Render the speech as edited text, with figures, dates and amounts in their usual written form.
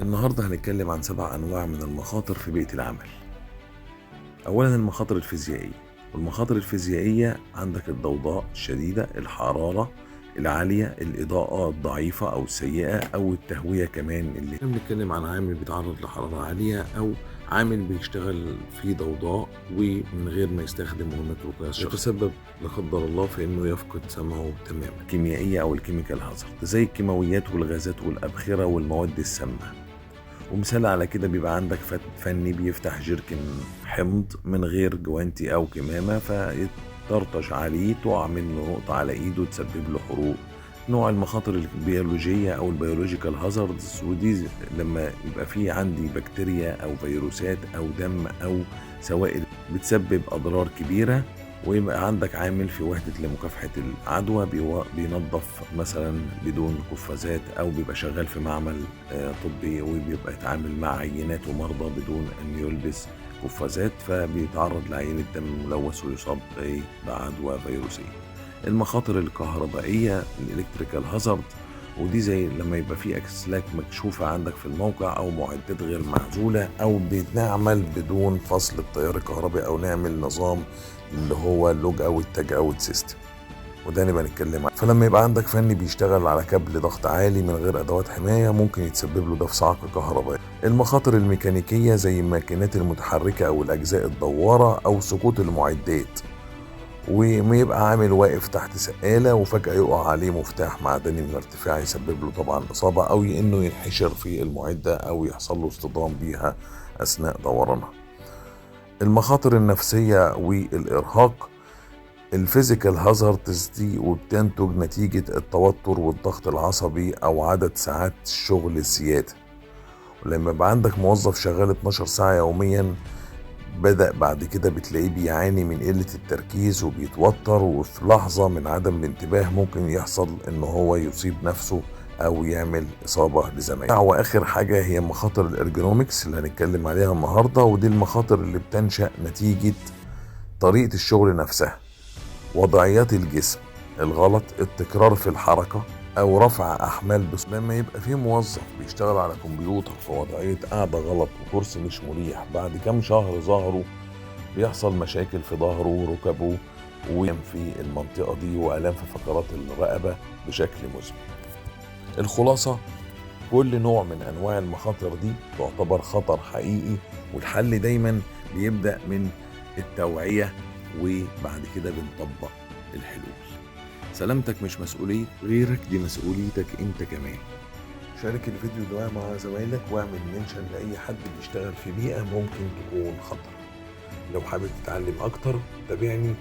النهاردة هنتكلم عن 7 أنواع من المخاطر في بيئة العمل. أولا المخاطر الفيزيائية، والمخاطر الفيزيائية عندك الضوضاء الشديدة، الحرارة العالية، الإضاءة الضعيفة أو السيئة، أو التهوية كمان. اللي احنا بنتكلم عن عامل بيتعرض لحرارة عالية، أو عامل بيشتغل في ضوضاء ومن غير ما يستخدم مهمته كشخص، يتسبب لا قدر الله في إنه يفقد سمعه تماما. الكيميائية أو الكيميكال هازارد زي الكيماويات والغازات والأبخرة والمواد السامة. ومثال على كده بيبقى عندك فني بيفتح جيركن حمض من غير جوانتي او كمامة، فيطرطش عليه تقع منه نقطة على ايده تسبب له حروق. نوع المخاطر البيولوجية او البيولوجيكال هازاردز، ودي لما يبقى في عندي بكتيريا او فيروسات او دم او سوائل بتسبب اضرار كبيرة. ويبقى عندك عامل في وحدة لمكافحة العدوى بينظف مثلا بدون قفازات، أو بيبقى شغال في معمل طبي وبيبقى يتعامل مع عينات ومرضى بدون أن يلبس قفازات، فبيتعرض لعينة دم ملوث ويصاب بعدوى فيروسية. المخاطر الكهربائية الإلكتريكال هازارد، ودي زي لما يبقى في أسلاك مكشوفة عندك في الموقع أو معدات غير معزولة، أو بنعمل بدون فصل التيار الكهربي، أو نعمل نظام اللي هو اللوج أوت تاج أوت سيستم، وده نبقى نتكلم عنه. فلما يبقى عندك فني بيشتغل على كابل ضغط عالي من غير أدوات حماية، ممكن يتسبب له ده في صعقة كهربائية. المخاطر الميكانيكية زي الماكينات المتحركة أو الأجزاء الدوارة أو سقوط المعدات، وما يبقى عامل واقف تحت سقالة وفجأة يقع عليه مفتاح معدني من ارتفاع، يسبب له طبعا إصابة، أو إنه ينحشر في المعدة أو يحصل له اصطدام بيها أثناء دورانها. المخاطر النفسية والإرهاق الفيزيكال هازاردز دي، وبتنتج نتيجة التوتر والضغط العصبي أو عدد ساعات الشغل الزيادة. ولما يبقى عندك موظف شغال 12 ساعة يوميا، بدأ بعد كده بتلاقيه بيعاني من قلة التركيز وبيتوتر، وفي لحظة من عدم الانتباه ممكن يحصل ان هو يصيب نفسه او يعمل اصابة لزمايله. واخر حاجة هي مخاطر الارجونومكس اللي هنتكلم عليها النهاردة، ودي المخاطر اللي بتنشأ نتيجة طريقة الشغل نفسها، وضعيات الجسم الغلط، التكرار في الحركة، او رفع احمال. بس لما يبقى في موظف بيشتغل على كمبيوتر في وضعية قاعدة غلط وكرسي مش مريح، بعد كام شهر ظهره بيحصل مشاكل في ظهره وركبه في المنطقة دي، وآلام في فقرات الرقبة بشكل مزمن. الخلاصة، كل نوع من أنواع المخاطر دي تعتبر خطر حقيقي، والحل دايما بيبدأ من التوعية، وبعد كده بنطبق الحلول. سلامتك مش مسؤولية غيرك، دي مسؤوليتك انت كمان. شارك الفيديو ده مع زمايلك، واعمل منشن لأي حد بيشتغل في بيئة ممكن تكون خطر. لو حابب تتعلم أكتر تابعني